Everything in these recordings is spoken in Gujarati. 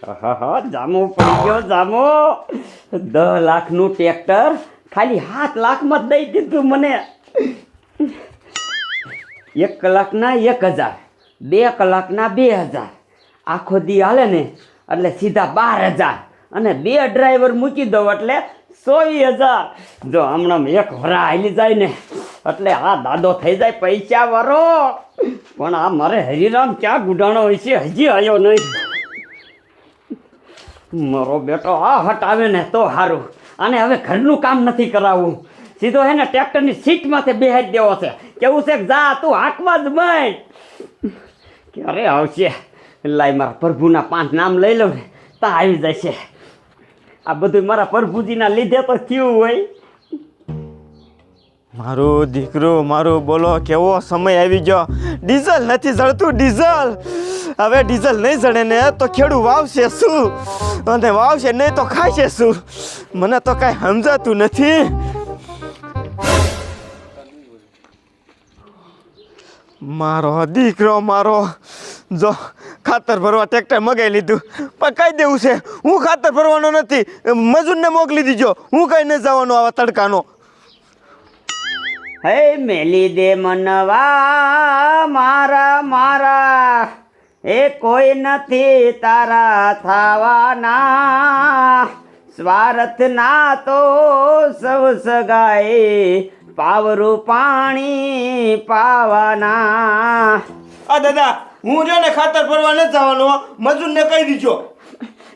હા જામો પડી ગયો જામો. 10 લાખનું ટ્રેક્ટર ખાલી 7 લાખમાં જ દઈ દીધું મને. 1 કલાકના 1000, 2 કલાકના 2000, આખો દી હાલે ને એટલે સીધા 12000 અને 2 ડ્રાઈવર મૂકી દઉં એટલે 24000. જો હમણાં એક વરા હાલી જાય ને એટલે આ દાદો થઈ જાય પૈસા વાળો. પણ આ મારે હરિરામ ક્યાં ગુડાણો હોય છે, હજી આવ્યો નહીં. મારો બેટો આ હટાવે ને તો સારું. અને હવે ઘરનું કામ નથી કરાવવું, સીધો હે ને ટ્રેક્ટરની સીટમાંથી બેહાડી દેવો છે. કેવું છે જા તું હાંકવા જ માંડ. ક્યારે આવશે? લાય મારા પ્રભુના 5 નામ લઈ લઉં ને તા આવી જશે. આ બધું મારા પ્રભુજીના લીધે તો થયું હોય. મારો દીકરો મારો બોલો કેવો સમય આવી ગયો. ડીઝલ નથી જળતું ડીઝલ. હવે ડીઝલ નહીં જડે ને તો ખેડૂ વાવશે શું અને વાવશે નહીં તો ખાશે શું? મને તો કાંઈ સમજાતું નથી. મારો દીકરો મારો જો ખાતર ભરવા ટ્રેક્ટર મગાવી લીધું પણ કઈ દેવું છે હું ખાતર ભરવાનો નથી. મજૂરને મોકલી દીજો, હું કઈ ન જવાનો આવા તડકાનો. હે મેલી દે મનવા મારા મારા, એ કોઈ નથી તારા થવાના. સ્વાર્થ ના તો સૌ સગાઈ, પાવરું પાણી પાવાના. આ દાદા હું જો ને ખાતર ભરવા નથી જવાનો, મજૂરને કહી દીજો.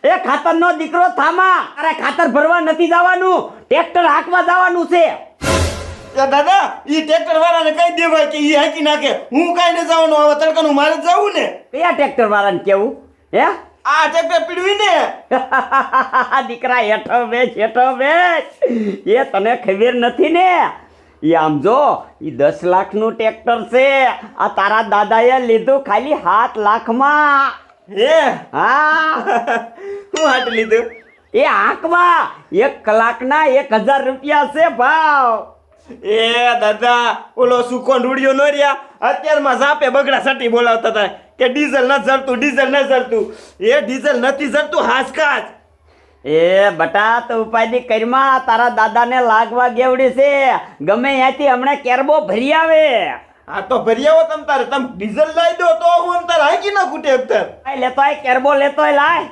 એ ખાતરનો દીકરો થામા, અરે ખાતર ભરવા નથી જવાનું, ટ્રેક્ટર હાંકવા જવાનું છે. દાદા ઈ ટ્રેક્ટર વાળાને કહી દેવાય કે ઈ હાંકી નાખે, હું કઈ ન જવાનું આવા તડકાનું. મારે જવું ને. કયા ટ્રેક્ટર વાળાને કેવું? હે આ ટ્રેક્ટર પીડવી ને. દીકરા હેઠો બેસ હેઠો બેસ. એ તને ખબર નથી ને, એ આમ જો એ 10 લાખનું ટ્રેક્ટર છે. આ તારા દાદાએ લીધું ખાલી 7 લાખમાં. હે હા હું હાટ લીધું? એ હાંકવા 1 કલાકના 1000 રૂપિયા છે ભાવ. એ દાદા ઓલો સુકો ઢૂડિયો નો રહ્યા અત્યારમાં ઝાપે બગડા સટી બોલાવતા હતા કે ડીઝલ ન જરતું ડીઝલ ન જરતું. એ ડીઝલ નથી જરતું હાસકાજ. એ બટા તો ઉપાધિ કરમાં તારા દાદાને લાગવા ગેવડી છે. ગમે ત્યાંથી હમણાં કેરબો ભરી આવે. આ તો ભરી આવો તમ તારે, તમે ડીઝલ લાવી દો તો હું તમ તારે હાંકી નાખું ટ્રેક્ટર. લેતો આય કેરબો લેતોય લાય.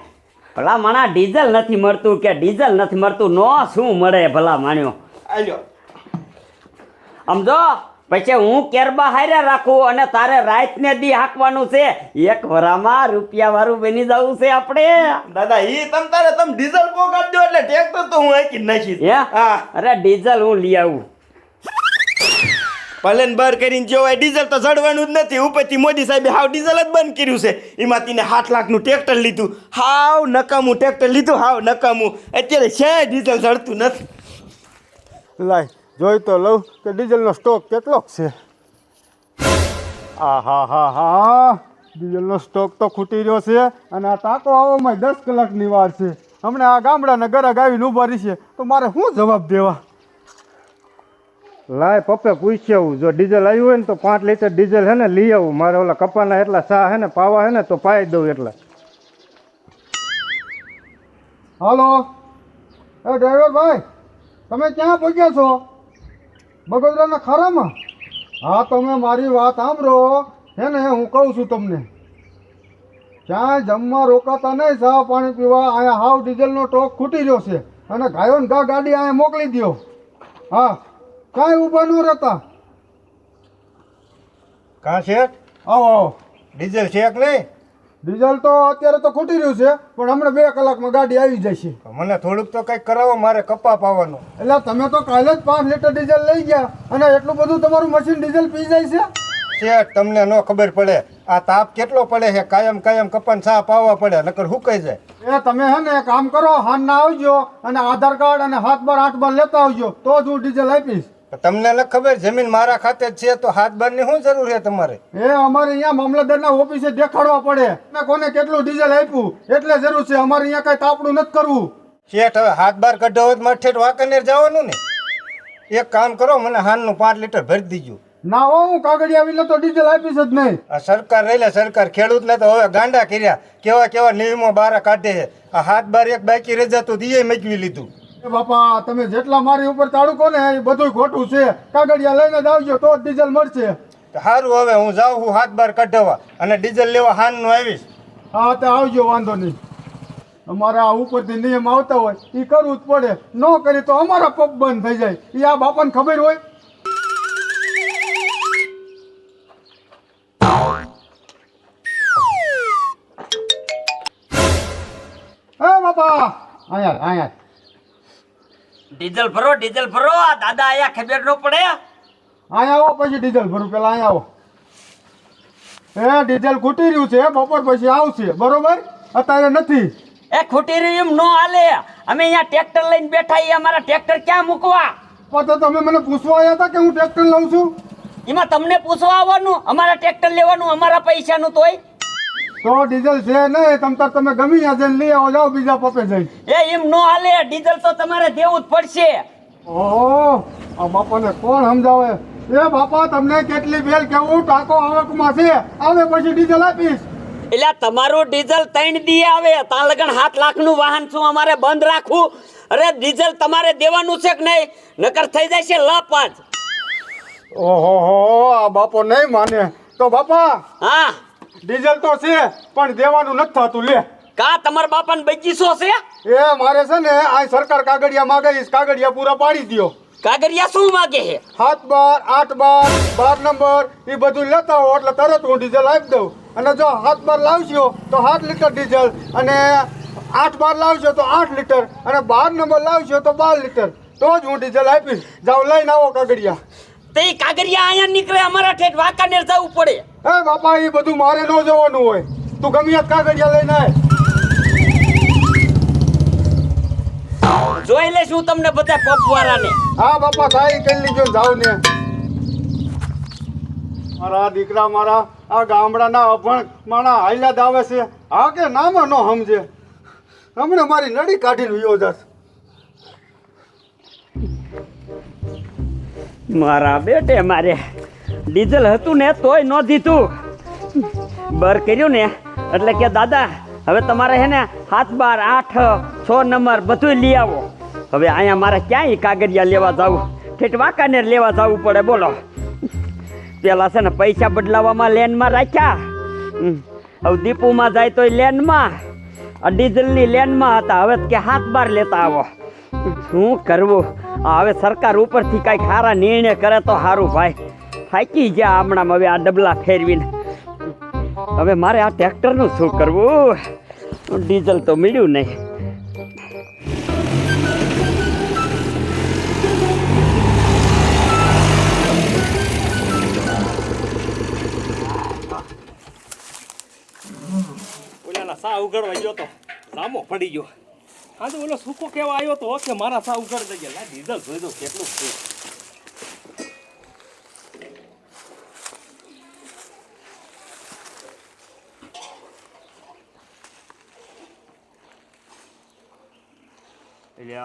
ભલા માણા ડીઝલ નથી મળતું કે ડીઝલ નથી મળતું, નો શું મળે ભલા માણ્યો. આલ્યો સમજો પછી હું કેરબા હારે રાખું અને તારે રાતને દી હાંકવાનું છે. 1 વરામાં રૂપિયા વાળું બની જવું છે આપણે. દાદા ઈ તમ તારે તમે ડીઝલ પોગાડ દો એટલે ટ્રેક્ટર તો હું હાંકી નાખીશ. હે હા અરે ડીઝલ હું લઈ આવું. પલન બર કરીને જોવાય ડીઝલ તો જડવાનું જ નથી. ઉપરથી મોદી સાહેબે હાવ ડીઝલ જ બંધ કર્યું છે. એમાં તેને 7 લાખનું ટ્રેક્ટર લીધું, હાવ નકામું ટ્રેક્ટર લીધું, હાવ નકામું. અત્યારે છે ડીઝલ જડતું નથી. લાય જોઈ તો લઉં કે ડીઝલનો સ્ટોક કેટલો છે. આ હા હા હા ડીઝલનો સ્ટોક તો ખૂટી રહ્યો છે અને આ તાકો આવવામાં 10 કલાકની વાર છે. હમણાં આ ગામડાના ગરાગ આવીને ઊભા રહેશે તો મારે શું જવાબ દેવા? લાય પપ્પે પૂછ્યું જો ડીઝલ આવ્યું હોય ને તો 5 લીટર ડીઝલ હે ને લઈ આવું. મારે ઓલા કપાના એટલા સા હે ને પાવા હે ને તો પાઈ દઉં એટલા. હાલો એ ડ્રાઈવર ભાઈ, તમે ક્યાં પહોંચ્યા છો? બગોદરાના ખરામાં? હા તમે મારી વાત સાંભળો હે ને, હું કહું છું તમને ક્યાંય જમવા રોકાતા નહીં, ચા પાણી પીવા. અહીંયા હાવ ડીઝલનો સ્ટોક ખૂટી રહ્યો છે અને ગાયો ને ગા ગાડી અહીંયા મોકલી દો. હા કાંઈ ઊભા ન રહેતા. કાં શેઠ આવો આવો. ડીઝલ છે કે નહીં? ડીઝલ તો અત્યારે તો ખૂટી રહ્યું છે પણ હમણાં 2 કલાકમાં ગાડી આવી જશે. મને થોડુંક તો કંઈક કરાવો, મારે કપા પાવાનો. એટલે તમે તો કાલે જ 5 લીટર ડીઝલ લઈ ગયા અને એટલું બધું તમારું મશીન ડીઝલ પી જાય છે? શેઠ તમને ન ખબર પડે, આ તાપ કેટલો પડે છે. કાયમ કાયમ કપાન ચા પાવા પડે નકર હુકાઈ જાય. એ તમે હે ને કામ કરો, હાન ના આવજો અને આધાર કાર્ડ અને 7 બાર 8 બાર લેતા આવજો તો જ હું ડીઝલ આપીશ. તમને ન ખબર જમીન મારા ખાતે જ છે તો 7 બારની શું જરૂર છે તમારે? એ અમારે અહીંયા મામલતદારના ઓફિસે દેખાડવા પડે ને કોને કેટલું ડીઝલ આપ્યું એટલે જરૂર છે. અમારે અહીંયા કઈ તાપડું નથી કરવું. શેઠ હવે 7 બાર કઢો હોય મારે ઠેઠ વાંકાનેર જવાનું ને. એક કામ કરો, મને હાનનું 5 લીટર ભરી દીજો. ના હો, હું કાગળિયા વિના તો ડીઝલ આપીશ જ નહીં. આ સરકાર રહેલા સરકાર ખેડૂતને તો હવે ગાંડા કર્યા. કેવા કેવા નિયમો બહાર કાઢે છે. આ હાથ બાર એક બાકી રહી જતું દીએ મેકવી લીધું. બાપા તમે જેટલા મારી ઉપર તાળુકો ને એ બધું ખોટું છે. કાગળિયા લઈને જ આવજો તો જ ડીઝલ મળશે. સારું, હવે હું જાઉં છું હાથ બાર કઢાવવા અને ડીઝલ લેવા હાનનું આવીશ. હા તો આવજો, વાંધો નહીં. અમારા આ ઉપરથી નિયમ આવતા હોય એ કરવું જ પડે. ન કરી તો અમારા પગ બંધ થઈ જાય. એ આ બાપાને ખબર હોય. હે બાપા, આયા ડીઝલ ભરો, ડીઝલ ભરો. આ દાદા આયા ખબર ન પડે. આયા આવો, પછી ડીઝલ ભરું. પેલા આયા આવો. ડીઝલ ખૂટી રહ્યું છે, બપોર પછી આવશે. બરોબર, અત્યારે નથી. એ ખૂટી રહ્યું એમ નો હાલે. અમે અહીંયા ટ્રેક્ટર લઈને બેઠા, એ અમારા ટ્રેક્ટર ક્યાં મૂકવા? તો તમે મને પૂછવા આવ્યા હતા કે હું ટ્રેક્ટર લઉં છું? એમાં તમને પૂછવા આવવાનું? અમારા ટ્રેક્ટર લેવાનું અમારા પૈસાનું તોય. તો ડીઝલ છે નહીં, તમે ગમી ત્યાં જઈને લઈ આવો. જાઓ બીજા પપે જઈ. એ એમ નો હાલે. ડીઝલ તો તમારે દેવું જ પડશે. ઓહો, આ બાપાને કોણ સમજાવે? એ બાપા, તમને કેટલી બેલ કેવું ટાંકો આવકમાં છે, આવે પછી ડીઝલ આપીશ. એટલે તમારું ડીઝલ 3 દી આવે. ત્યાં લગન 7 લાખનું વાહન શું અમારે બંધ રાખવું? અરે ડીઝલ તમારે દેવાનું છે કે નહીં? નકર થઈ જાય છે લાપાજ. ઓહો, આ બાપો નહીં માને તો બાપા. હા, ડીઝલ તો છે પણ દેવાનું નથી થતું. લે કા તમારા બાપાને બગીચો છે? એ મારે છે ને આ સરકાર કાગળિયા માગે, કાગળિયા પૂરા પાડી દ્યો. કાગળિયા શું માગે છે? 7 બાર 8 બાર 12 નંબર એ બધું લેતા હો એટલે તરત હું ડીઝલ આપી દઉં. અને જો 7 બાર લાવશો તો 7 લીટર ડીઝલ, અને 8 બાર લાવશો તો 8 લીટર, અને 12 નંબર લાવશો તો 12 લીટર. તો જ હું ડીઝલ આપીશ. જાઓ લઈને આવો કાગળિયા. તે કાગળિયા અહીંયા નીકળે, અમારા ઠેઠ વાંકાનેર જવું પડે. હે બાપા, એ બધું મારે ન જવાનું હોય. તું ગમે યાદ કાગળિયા લઈને આય. જોઈ લેશું હું તમને બધા પપવાળાને. હા બાપા, થાય કરી લીજો. જાવ ને મારા દીકરા, મારા આ ગામડાના અભણ માણા હાલ્યા જ આવે છે. હા કે નામાં ન સમજે. હમણાં મારી નડી કાઢીને વિયો જશ. મારા બેટે મારે ડીઝલ હતું ને તોય ન દીધું. બર કર્યું ને એટલે કે દાદા હવે તમારે હે ને 7 બાર 8 6 નંબર બધું લઈ આવો. હવે અહીંયા મારે ક્યાંય કાગળિયા લેવા જવું? ઠેઠ વાંકાનેર લેવા જવું પડે. બોલો, પેલા છે ને પૈસા બદલાવવામાં લેનમાં રાખ્યા. હવે દીપુમાં જાય તો લેનમાં, આ ડીઝલની લેનમાં હતા. હવે કે 7 બાર લેતા આવો. શું કરવું? હવે સરકાર ઉપરથી કાંઈક સારા નિર્ણય કરે તો સારું ભાઈ. થાકી ગયા હમણાં હવે આ ડબલા ફેરવીને. હવે મારે આ ટ્રેક્ટરનું શું કરવું? ડીઝલ તો મળ્યું નહીં. ઓલાના સા ઉગાડવા ગયો તો લાંબો પડી ગયો. આજે ઓલો સૂકો કેવા આવ્યો તો કે મારા સા ઉગાડ દઈ ગયા. ડીઝલ જોઈ દો કેટલું છે. એટલે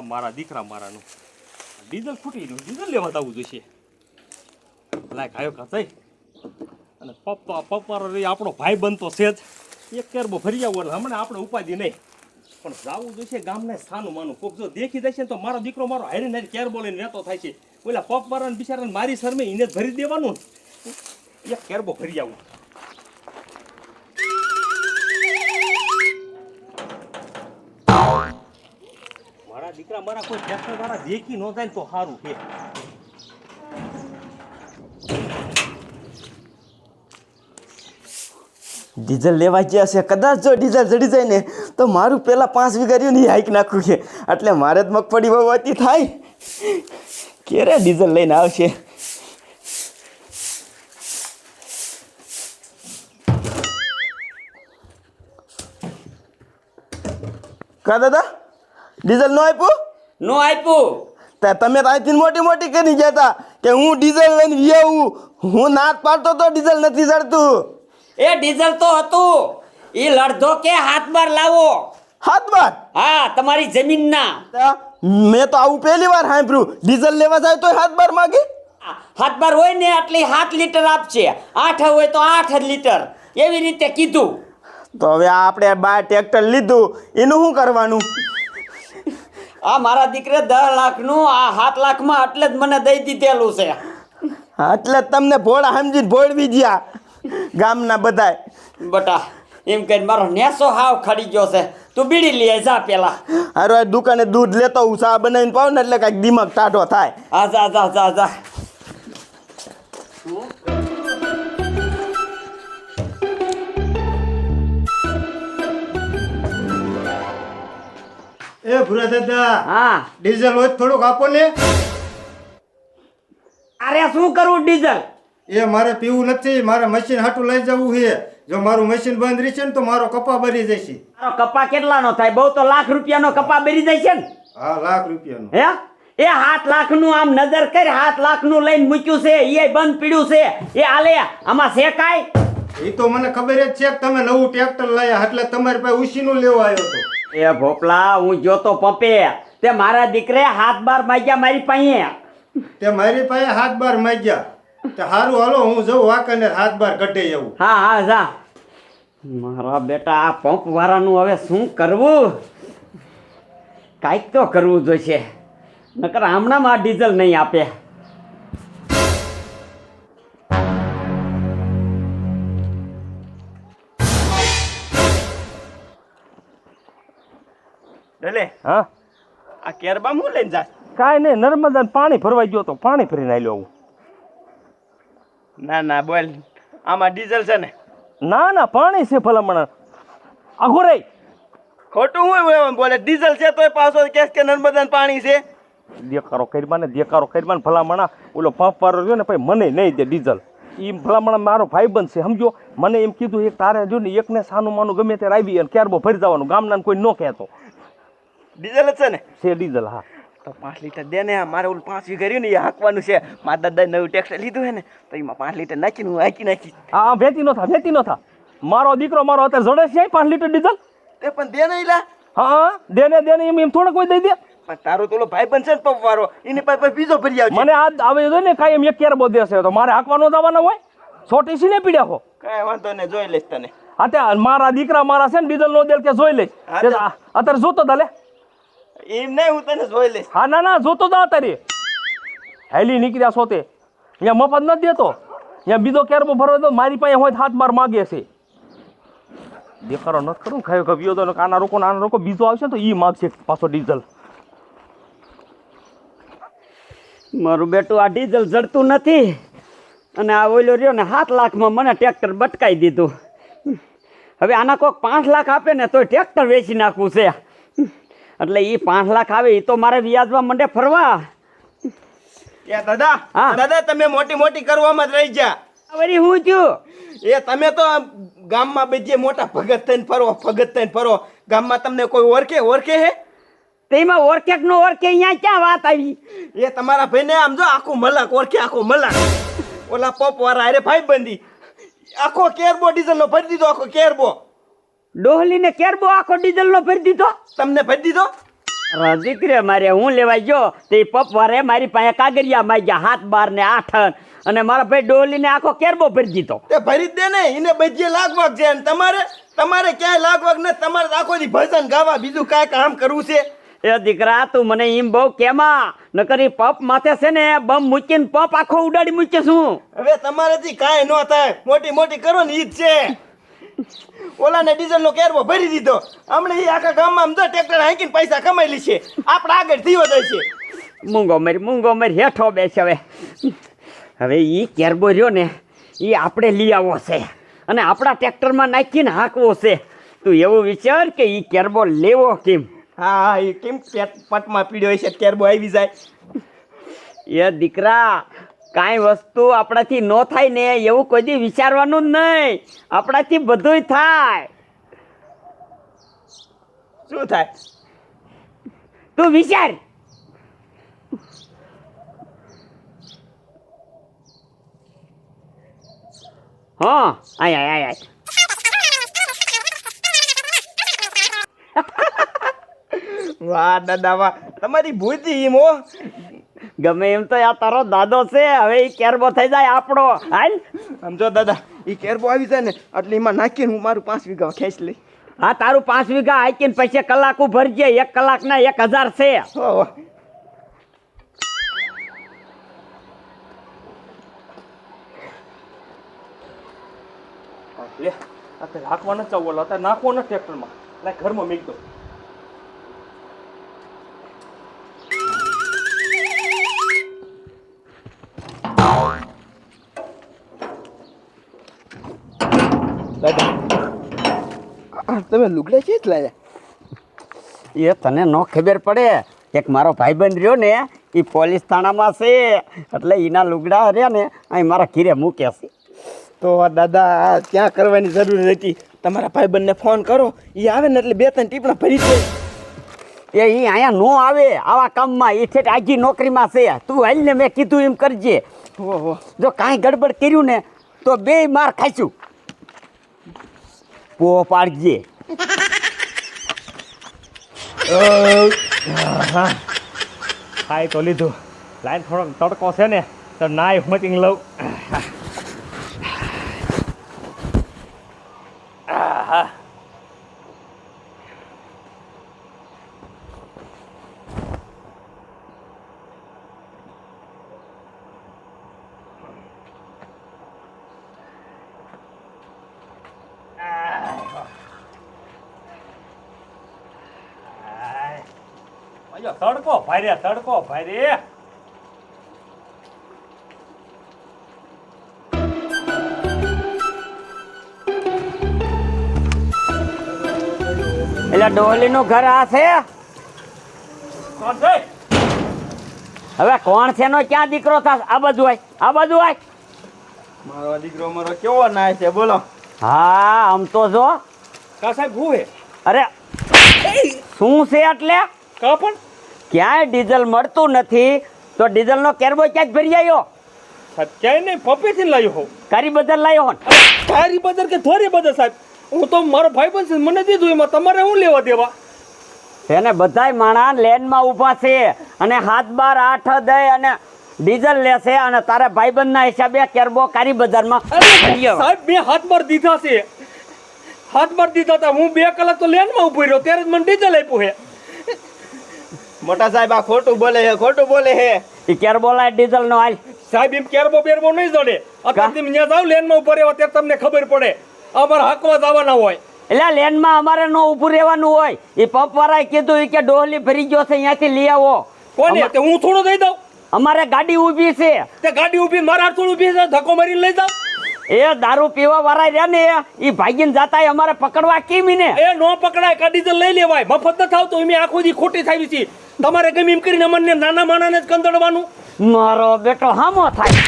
મારા દીકરા મારાનું ડીઝલ ફૂટી ગયું. ડીઝલ લેવા જવું જોઈશે. લાય ખાયો ખાઈ અને પપ્પા રે આપણો ભાઈ બનતો છે જ. એક કેરબો ફરી આવો એટલે હમણાં આપણે ઉપાધિ નહીં, પણ જાવું જોઈશે ગામને સાનું માનું. કોક જો દેખી જશે ને તો મારો દીકરો મારો હારી નારી કેરબો લઈને રહેતો થાય છે. ઓલા પપ્પારાને બિચારાને મારી શરમે એને જ ભરી દેવાનું ને. એક કેરબો ફરી આવું. મારા દીકરા મારા કોઈ ટ્રેક્ટર વાળા દેખી ન જાય તો સારું છે. ડીઝલ લેવા ગયા છે. કદાચ જો ડીઝલ જડી જાય ને તો મારું પેલા 5 વીઘા રહ્યું ને હાઈક નાખવું છે. એટલે મારે જ મગફળી વાવતી થાય. ક્યારે ડીઝલ લઈને આવશે? કા દાદા, ડીઝલ નો આપ્યું? નો આપ્યું. તમે તો અહીંથી મોટી મોટી કરી ગયા હતા કે હું ડીઝલ લઈને આવું. હું નાત પાડતો તો ડીઝલ નથી જડતું. એ ડીઝલ તો હતું. એ લડધો કે 7 બાર લાવો. 7 બાર? હા, તમારી જમીનના. મેં તો આવું પહેલી વાર સાંભળ્યું. ડીઝલ લેવા જાય તો 7 બાર માગે. હાથ બાર હોય ને એટલે 7 લીટર આપશે, 8 હોય તો 8 લીટર, એવી રીતે કીધું. તો હવે આ આપણે બાર ટ્રેક્ટર લીધું એનું શું કરવાનું? આ મારા દીકરે 10 લાખનું આ 7 લાખમાં એટલે જ મને દઈ દીધેલું છે. એટલે જ તમને ભોળા સમજીને ભોળવી ગયા ગામના બધાય. બટા એમ કહીને મારો નેસો હાવ ખડી ગયો છે. તું બીડી લઈ આય, જા પેલા. હારો આ દુકાને દૂધ લેતો હું ચા બનાવીને પાઉં ને એટલે કાંઈક દિમાગ ટાઢો થાય. આ જા જા જા જા. એ ભૂરા દાદા, હા ડીઝલ હોય તો થોડુંક આપો ને. અરે શું કરવું ડીઝલ? એ મારે પીવું નથી, મારે મશીન હાટું લઈ જવું છે. જો મારું મશીન બંધ રહેશે ને તો મારો કપા ભરી જશે. મારો કપા કેટલાનો થાય? બહુ તો લાખ રૂપિયાનો કપા બેરી જાય છે ને. હા, લાખ રૂપિયાનો. હે એ 7 લાખનું આમ નજર કરી, 7 લાખનું લઈને મૂક્યું છે, એ બંધ પીડ્યું છે. એ આલે આમાં છે કાંઈ? એ તો મને ખબર જ છે કે તમે નવું ટ્રેક્ટર લાયા એટલે તમારી પાસે ઉસીનું લેવા આવ્યો હતો. એ ભોપલા, હું જોતો પંપે તે મારા દીકરે 7 બાર માગ્યા મારી પાસે. તે મારી પાસે 7 બાર માંગ્યા. તે સારું હાલો હું જઉં વાંકાને 7 બાર કઢે આવું. હા હા જા. મારા બેટા આ પંપ વાળાનું હવે શું કરવું? કાંઈક તો કરવું જોઈશે, નકર હમણાં આ ડીઝલ નહીં આપે. એટલે હા આ કેરબા હું લઈને જાય? કાંઈ નહીં, નર્મદાને પાણી ભરવાઈ ગયો તો પાણી ભરીને આવ્યો હું. ના ના બોલ, આમાં ડીઝલ છે ને? ના ના પાણી છે ભલામણ. આઘો રે ખોટું હોય બોલે ડીઝલ છે તોય પાછો કેસ કે નર્મદાનું પાણી છે. દેખારો કરીમાં ભલામણ ઓલો પંપ વાળો રહ્યો ને ભાઈ મને નહીં દે ડીઝલ. એ ભલામણ મારો ભાઈબંધ છે સમજો. મને એમ કીધું એક તારે જો ને એકને સાનું માનું ગમે ત્યારે આવી અને ક્યારબો ભરી જવાનું, ગામના કોઈ ન કહેતો. ડીઝલ જ છે ને? છે ડીઝલ. હા તો 5 લીટર દે ને. મારે ઓલું 5 વીઘા રહ્યું ને એ હાંકવાનું છે. મારા દાદાએ નવું ટ્રેક્ટર લીધું છે ને તો એમાં 5 લીટર નાખીને હું નાખી. હા વેચી નો થા. મારો દીકરો મારો અત્યારે જડે છે 5 લીટર ડીઝલ. તે પણ દે નહીં લા. હા દેને એમ થોડા કોઈ દઈ દે. પણ તારો તો ઓલો ભાઈબંધ છે ને પંપ વાળો, એની પાસે બીજો ભરી આવશે. મને આ આવે છે ને કાંઈ એમ એક ક્યારે બધે છે તો મારે હાંકવાનો જવાના હોય. છોટી સી ને પીડ્યા હો. કાંઈ વાંધો નહીં, જોઈ લઈશ તને. હા તે મારા દીકરા મારા છે ને ડીઝલ નો દેલ કે જોઈ લઈશ. હા, તે અત્યારે જોતો તા લે. એમ નહીં, હું તને જોઈ લઈશ. હા ના જોતો તા અત્યારે હેલી નીકળ્યા સોતે અહીંયા મફત નથી દેતો. અહીંયા બીજો કેરબો ભરવો તો મારી પાસે હોય 7 બાર માગે છે. દેખાડો નથી કરું ખાયો ગવ્યો તો આના રોકો બીજો આવશે તો ઈ માગશે પાછો ડીઝલ. મારું બેટું આ ડીઝલ જડતું નથી અને આ ઓલો રહ્યો ને 7 લાખમાં મને ટ્રેક્ટર બટકાઈ દીધું. હવે આના કોઈક 5 લાખ આપે ને તોય ટ્રેક્ટર વેચી નાખવું છે. એટલે એ 5 લાખ આવે એ તો મારે વ્યાજમાં મંડે ફરવા. એ દાદા, હા. દાદા તમે મોટી કરવામાં જ રહી ગયા. વળી હું થયું? એ તમે તો આમ ગામમાં બધે મોટા ભગત થઈને ફરો. ગામમાં તમને કોઈ ઓળખે હે? તેમાં ઓળખે કે ન ઓળખે અહીંયા ક્યાં વાત આવી? એ તમારા ભાઈને આમ જો આખું મલાક ઓળખે, આખો મલાક. ઓલા પપ વાળા અરે ભાઈ બંધી આખો કેરબો ડીઝલનો ભરી દીધો, આખો કેરબો. ડોહલીને કેરબો આખો ડીઝલનો ભરી દીધો? તમને ભરી દીધો? અરે દીકરે મારે હું લેવા ગયો તે પપવારે મારી પાસે કાગરિયા માંગ્યા 7 બાર ને 8 અને મારા ભાઈ ડોહલીને આખો કેરબો ભરી દીધો. તે ભરી જ દે ને, એને બધે લાગવાગ છે. અને તમારે ક્યાંય લાગવાગ ને, તમારે તો આખો દી ભજન ગાવા, બીજું કાંઈ કામ કરવું છે. એ દીકરા તું મને એમ બહુ કેમાં નકર ઈ પપ માથે છે ને બમ મૂકીને પપ આખો ઉડાડી મૂકે છું. હવે તમારાથી કાંઈ ન થાય, મોટી કરો ને ઈ જ છે. ઓલાને ડીઝલનો કેરબો ભરી દીધો, હમણાં એ આખા ગામમાં આમ જો ટ્રેક્ટર હાંકીને પૈસા કમાઈ લે છે. આપણે આગળ થયો જાય છે. મૂંગો મારી હેઠો બેસ. હવે ઈ કેરબો રહ્યો ને એ આપણે લઈ આવવો છે અને આપણા ટ્રેક્ટરમાં નાખીને હાંકવો છે. તું એવું વિચાર કે ઈ કેરબો લેવો કેમ? હા એ કેમ પટમાં પીડ્યો છે, કેરબો આવી જાય. એ દીકરા કાંઈ વસ્તુ આપણાથી ન થાય ને એવું કોઈ દી વિચારવાનું જ નહીં. આપણાથી બધુંય થાય. શું થાય? તું વિચાર. હા આય વાહ દાદા વાહ, તમારી બુદ્ધિ એમ હો. ગમે એમ તો આ તારો દાદો છે, હવે એ કેરબો થઈ જાય આપણો. હાલ આમ જો દાદા એ કેરબો આવી જાય ને એટલે એમાં નાખીને હું મારું 5 વીઘા ખેંચ લઈ. હા, તારું 5 વીઘા હાકીને પછી કલાક ભરજે. 1 કલાકના 1000 છે. ઓહો. લે અત્યારે હાંકવા નથી ચાવવો, અત્યારે નાખવો ને ટ્રેક્ટરમાં, એટલે ઘરમાં મેક દો. તમે લુગડા છે જ લાયા? એ તને ન ખબર પડે. એક મારો ભાઈબંધ રહ્યો ને એ પોલીસ થાણામાં છે, એટલે એના લુગડા રહ્યા ને અહીં મારા ઘીરે મૂકે છે. તો દાદા ક્યાં કરવાની જરૂર હતી? તમારા ભાઈબંધને ફોન કરો, એ આવે ને એટલે 2-3 ટીપણા ભરી દે. એ અહીંયા નો આવે આવા કામમાં. એ છે આજી નોકરીમાં છે. તું હાલ ને, મેં કીધું એમ કરજે. ઓહો. જો કાંઈ ગડબડ કર્યું ને તો 2 માર ખાઈશું. પો પાડજે. ખાઈ તો લીધું, લાઈન થોડોક તડકો છે ને તો નાઈ મચીને લઉં. તડકો ભાઈ રે, તડકો ભાઈ રે. એટલે ડોલીનું ઘર આ છે. કોણ છે? હવે કોણ છે નો ક્યાં દીકરો થાસ? આ બાજુ આય, આ બાજુ આય. મારો દીકરો મારો કેવો નાય છે બોલો. હા, આમ તો જો. કા સાહેબ હું હે? અરે શું છે એટલે? કા પણ ક્યાંય ડીઝલ મળતું નથી તો ડીઝલનો કેરબો ક્યાંક ભરી આવ્યો? સાહેબ ક્યાંય નહીં, પપ્પેથી લાવ્યો હોઉં. કારી બદલ લાવ્યો હો ને? તારી બદર કે થોરી બદર સાહેબ? હું તો મારો ભાઈ બનશે, મને દીધું, એમાં તમારે શું લેવા દેવા? તેને બધાય માણા લેનમાં ઊભા છે અને 7, 12, 8 દઈ અને ડીઝલ લેશે અને તારા ભાઈબંધના હિસાબે કેરબો કારી બજારમાં ભરી આવ્યો. સાહેબ મેં હાથ બાર દીધા છે, હાથ બાર દીધા હતા. હું 2 કલાક તો લેનમાં ઉભો રહ્યો, ત્યારે જ મને ડીઝલ આપ્યું હે. મોટા સાહેબ આ ખોટું બોલે હે, ખોટું બોલે હે. એ કેરબો લાય ડીઝલનો હાલ. સાહેબ એમ કેરબો બેરબો નહીં જડે. અત્યારે તમે ત્યાં જાવ લેનમાં ઉભા રહેવા ત્યારે તમને ખબર પડે. અમારે હાંકવા જવાના હોય. એટલે લેનમાં અમારે નો ઊભું રહેવાનું હોય. એ પંપવાળાએ કીધું કે ડોહલી ભરી ગયો છે, અહીંયાથી લઈ આવો. કોને? તે હું થોડું દઈ દઉં? અમારે ગાડી ઊભી છે. તે ગાડી ઊભી મારા હાથું ઊભી છે, ધક્કો મારીને લઈ જાવ. એ દારૂ પીવા વાળા રહ્યા ને એ ભાગીને જાતા અમારે પકડવા કેમ ને? એ નો પકડાય, કા ડીઝલ લઈ લેવાય. મફત ન થાવ તો એમ આખો દી ખોટી થાવી છે. તમારે ગમે એમ કરીને અમને નાના માણાને જ કંદડવાનું. મારો બેટો હામો થાય.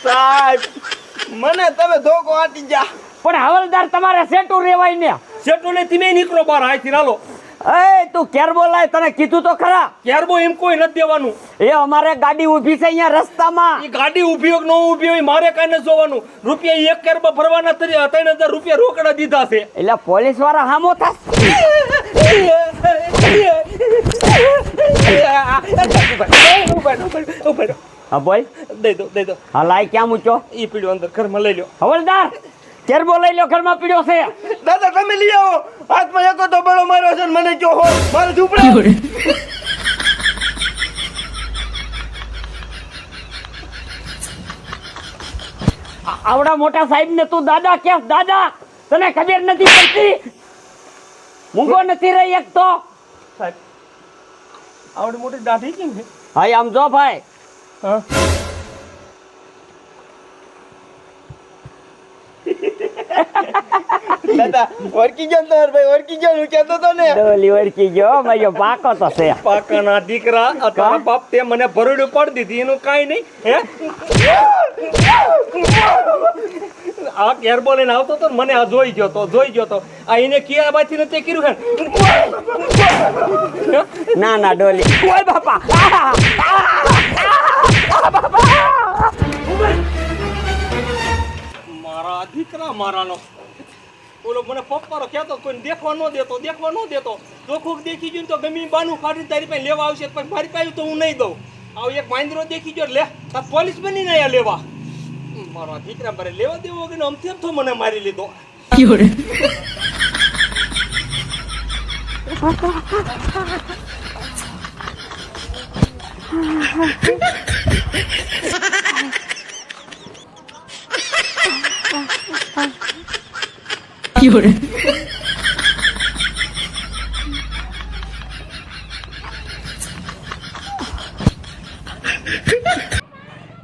સાહેબ મને તમે ધોકો આટી જા. પણ હવલદાર તમારે સેટું રેવાય ને. સેટો ને તમે નીકળો બહાર આયથી હાલો. એ તું કેરબો લાય, તને કીધું તો ખરા. ક્યારબો એમ કોઈ નથી દેવાનું. એ અમારે ગાડી ઊભી છે અહીંયા રસ્તામાં. એ ગાડી ઊભી હોય કે ન ઊભી હોય મારે કાંઈ નથી જોવાનું. રૂપિયા 1 કેરબા ભરવાના 3000 રૂપિયા રોકડા દીધા છે. એટલે પોલીસ વાળા હામો થાસ. હા બોલ. દઈ દો. હા લાય, ક્યાં મૂક્યો? ઈ પીડ્યો અંદર ઘરમાં લઈ લો. હવલદાર કેરબો લઈ લો, ઘરમાં પીડ્યો છે. દાદા તમે લઈ આવો. હાથમાં એકો તો બળો માર્યો છે ને મને જો હો મારે ઝૂપડા. આવડા મોટા સાહેબ ને તું દાદા કે દાદા? તને ખબર નથી પડતી? મૂંગો નથી રહી એક તો. સાહેબ આવડી મોટી દાઢી કેમ છે? હા આમ જો ભાઈ. હા દાદા ઓળખી ગયો ને તમારો ભાઈ? ઓળખી ગયો હું કહેતો તો ને. ડોલી વળકી ગયો, મારો પાકો તો છે. પાકાના દીકરા, તારા બાપ તે મને ભરડું પાડી દીધી, એનું કાંઈ નહીં. હે આ કેરબો લઈને આવતો તો મને આ જોઈ ગયો તો આ એને કિયા બાથી નથી કર્યું હે. ના ના ડોલી. ઓય બાપા. મારા દીકરા મારાનો ઓલો મને પપ્પારો કહેતો કોઈને દેખવા ન દેતો જો કોક દેખી ગયું તો ગમે ઈ બાનું કાઢીને તારી પાસે લેવા આવશે પણ મારી પાસે તો હું નહીં દઉં આવો એક માંદરો દેખી ગયો લે તાર પોલીસ બનીને આયા લેવા મારા દીકરા મારે લેવા દેવો વગર આમ તેમ તો મને મારી લીધો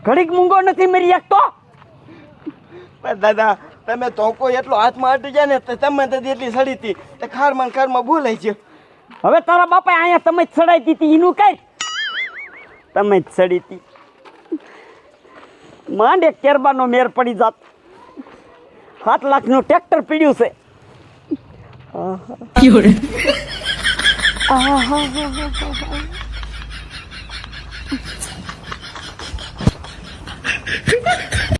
ઘડીક મૂંગો નથી મરી એકતો. પણ દાદા તમે ધોકો એટલો હાથમાં અટી જાય ને તો તમે તો એટલી સડી હતી તે ખારમાં બોલાઈ ગયો. હવે તારા બાપાએ અહીંયા તમે જ સડાઈ દીધી એનું કઈ તમે જ સડી હતી. માંડ એક કેરબાનો મેર પડી જાત. 7 લાખનું ટ્રેક્ટર પીડ્યું છે.